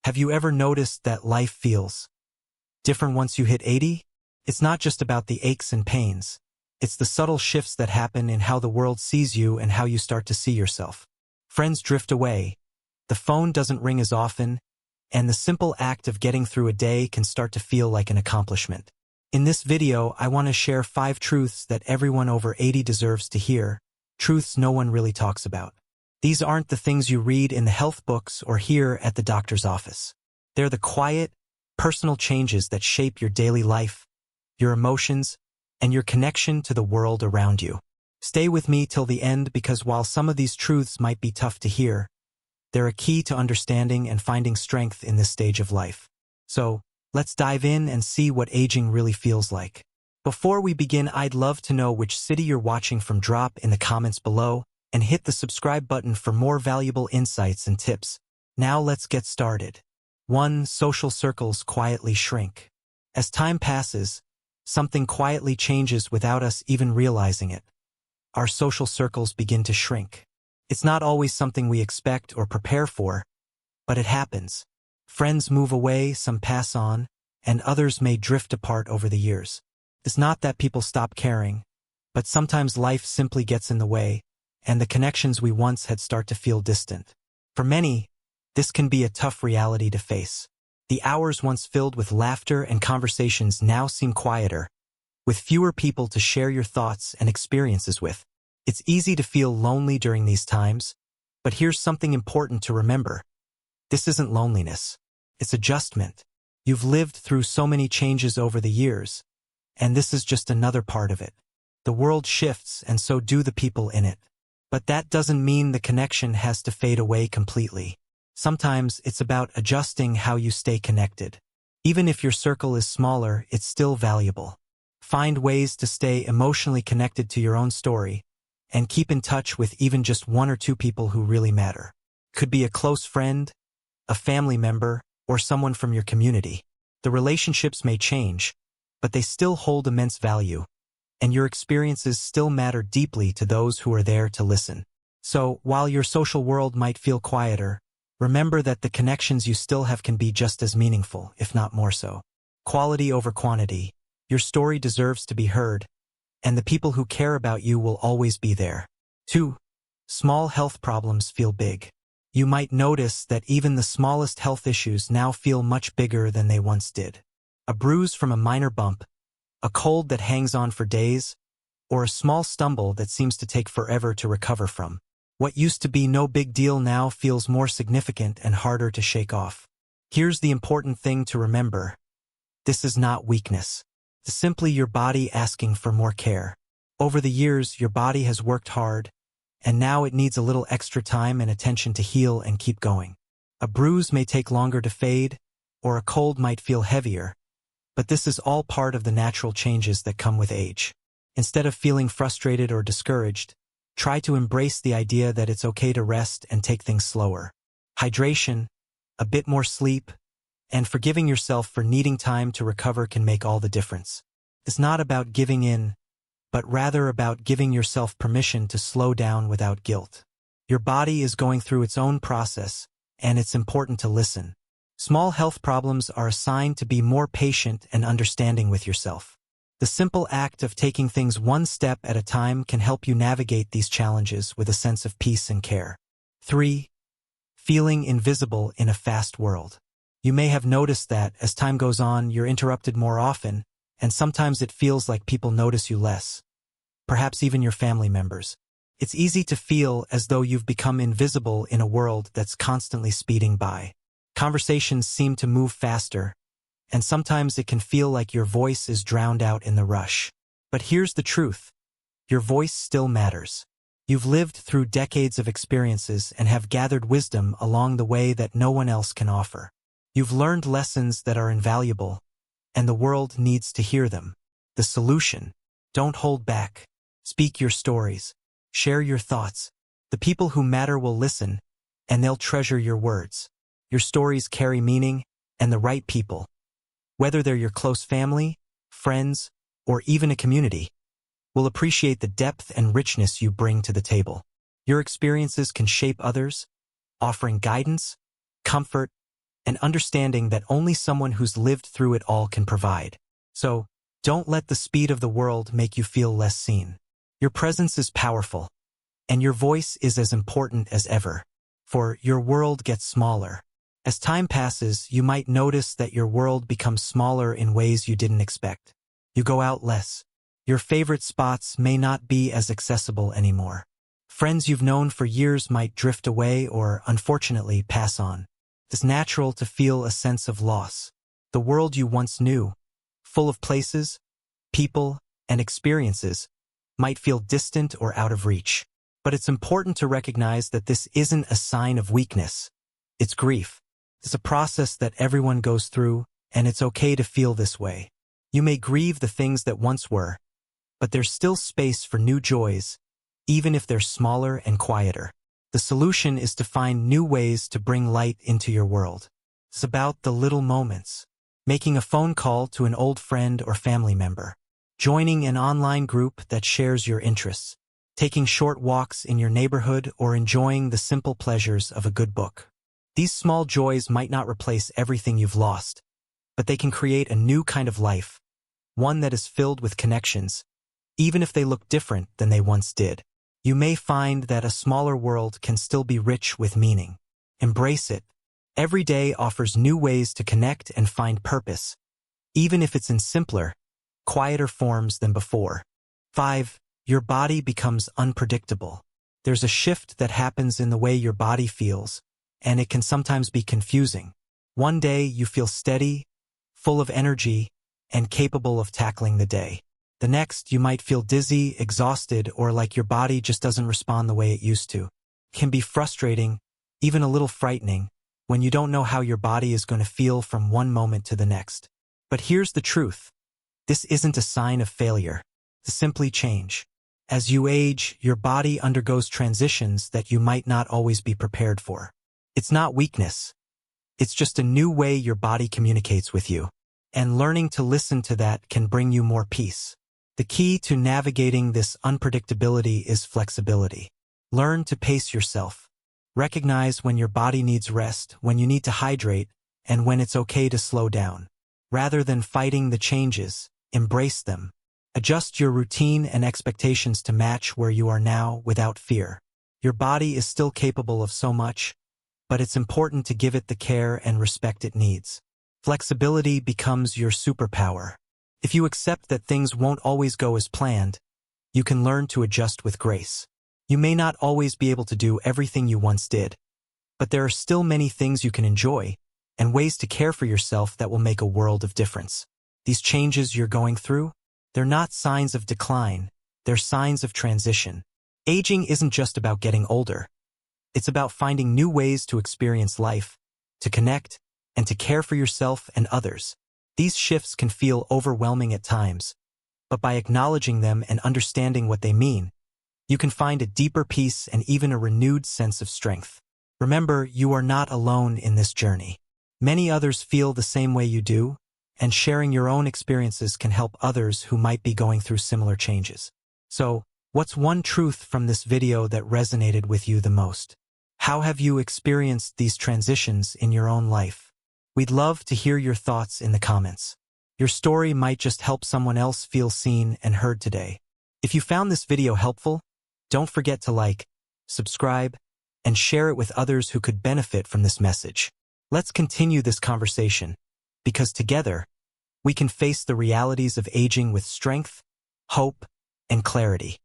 Have you ever noticed that life feels different once you hit 80? It's not just about the aches and pains. It's the subtle shifts that happen in how the world sees you and how you start to see yourself. Friends drift away, the phone doesn't ring as often, and the simple act of getting through a day can start to feel like an accomplishment. In this video, I want to share 5 truths that everyone over 80 deserves to hear, truths no one really talks about. These aren't the things you read in the health books or hear at the doctor's office. They're the quiet, personal changes that shape your daily life, your emotions, and your connection to the world around you. Stay with me till the end because while some of these truths might be tough to hear, they're a key to understanding and finding strength in this stage of life. So, let's dive in and see what aging really feels like. Before we begin, I'd love to know which city you're watching from. Drop in the comments below and hit the subscribe button for more valuable insights and tips. Now let's get started. 1. Social circles quietly shrink. As time passes, something quietly changes without us even realizing it. Our social circles begin to shrink. It's not always something we expect or prepare for, but it happens. Friends move away, some pass on, and others may drift apart over the years. It's not that people stop caring, but sometimes life simply gets in the way, and the connections we once had start to feel distant. For many, this can be a tough reality to face. The hours once filled with laughter and conversations now seem quieter, with fewer people to share your thoughts and experiences with. It's easy to feel lonely during these times, but here's something important to remember. This isn't loneliness. It's adjustment. You've lived through so many changes over the years, and this is just another part of it. The world shifts, and so do the people in it. But that doesn't mean the connection has to fade away completely. Sometimes it's about adjusting how you stay connected. Even if your circle is smaller, it's still valuable. Find ways to stay emotionally connected to your own story, and keep in touch with even just 1 or 2 people who really matter. Could be a close friend, a family member, or someone from your community. The relationships may change, but they still hold immense value, and your experiences still matter deeply to those who are there to listen. So, while your social world might feel quieter, remember that the connections you still have can be just as meaningful, if not more so. Quality over quantity. Your story deserves to be heard, and the people who care about you will always be there. 2. Small health problems feel big. You might notice that even the smallest health issues now feel much bigger than they once did. A bruise from a minor bump, a cold that hangs on for days, or a small stumble that seems to take forever to recover from. What used to be no big deal now feels more significant and harder to shake off. Here's the important thing to remember. This is not weakness. It's simply your body asking for more care. Over the years, your body has worked hard, and now it needs a little extra time and attention to heal and keep going. A bruise may take longer to fade, or a cold might feel heavier, but this is all part of the natural changes that come with age. Instead of feeling frustrated or discouraged, try to embrace the idea that it's okay to rest and take things slower. Hydration, a bit more sleep, and forgiving yourself for needing time to recover can make all the difference. It's not about giving in, but rather about giving yourself permission to slow down without guilt. Your body is going through its own process, and it's important to listen. Small health problems are a sign to be more patient and understanding with yourself. The simple act of taking things 1 step at a time can help you navigate these challenges with a sense of peace and care. 3. Feeling invisible in a fast world. You may have noticed that, as time goes on, you're interrupted more often, and sometimes it feels like people notice you less. Perhaps even your family members. It's easy to feel as though you've become invisible in a world that's constantly speeding by. Conversations seem to move faster, and sometimes it can feel like your voice is drowned out in the rush. But here's the truth. Your voice still matters. You've lived through decades of experiences and have gathered wisdom along the way that no one else can offer. You've learned lessons that are invaluable, and the world needs to hear them. The solution: don't hold back. Speak your stories. Share your thoughts. The people who matter will listen, and they'll treasure your words. Your stories carry meaning, and the right people, whether they're your close family, friends, or even a community, will appreciate the depth and richness you bring to the table. Your experiences can shape others, offering guidance, comfort, and understanding that only someone who's lived through it all can provide. So, don't let the speed of the world make you feel less seen. Your presence is powerful, and your voice is as important as ever. For your world gets smaller. As time passes, you might notice that your world becomes smaller in ways you didn't expect. You go out less. Your favorite spots may not be as accessible anymore. Friends you've known for years might drift away or, unfortunately, pass on. It's natural to feel a sense of loss. The world you once knew, full of places, people, and experiences, might feel distant or out of reach. But it's important to recognize that this isn't a sign of weakness. It's grief. It's a process that everyone goes through, and it's okay to feel this way. You may grieve the things that once were, but there's still space for new joys, even if they're smaller and quieter. The solution is to find new ways to bring light into your world. It's about the little moments. Making a phone call to an old friend or family member. Joining an online group that shares your interests. Taking short walks in your neighborhood or enjoying the simple pleasures of a good book. These small joys might not replace everything you've lost, but they can create a new kind of life, one that is filled with connections, even if they look different than they once did. You may find that a smaller world can still be rich with meaning. Embrace it. Every day offers new ways to connect and find purpose, even if it's in simpler, quieter forms than before. 5. Your body becomes unpredictable. There's a shift that happens in the way your body feels, and it can sometimes be confusing. One day you feel steady, full of energy, and capable of tackling the day. The next, you might feel dizzy, exhausted, or like your body just doesn't respond the way it used to. It can be frustrating, even a little frightening, when you don't know how your body is going to feel from one moment to the next. But here's the truth. This isn't a sign of failure. It's simply change. As you age, your body undergoes transitions that you might not always be prepared for. It's not weakness. It's just a new way your body communicates with you. And learning to listen to that can bring you more peace. The key to navigating this unpredictability is flexibility. Learn to pace yourself. Recognize when your body needs rest, when you need to hydrate, and when it's okay to slow down. Rather than fighting the changes, embrace them. Adjust your routine and expectations to match where you are now without fear. Your body is still capable of so much, but it's important to give it the care and respect it needs. Flexibility becomes your superpower. If you accept that things won't always go as planned, you can learn to adjust with grace. You may not always be able to do everything you once did, but there are still many things you can enjoy and ways to care for yourself that will make a world of difference. These changes you're going through, they're not signs of decline, they're signs of transition. Aging isn't just about getting older. It's about finding new ways to experience life, to connect, and to care for yourself and others. These shifts can feel overwhelming at times, but by acknowledging them and understanding what they mean, you can find a deeper peace and even a renewed sense of strength. Remember, you are not alone in this journey. Many others feel the same way you do, and sharing your own experiences can help others who might be going through similar changes. So, what's one truth from this video that resonated with you the most? How have you experienced these transitions in your own life? We'd love to hear your thoughts in the comments. Your story might just help someone else feel seen and heard today. If you found this video helpful, don't forget to like, subscribe, and share it with others who could benefit from this message. Let's continue this conversation, because together, we can face the realities of aging with strength, hope, and clarity.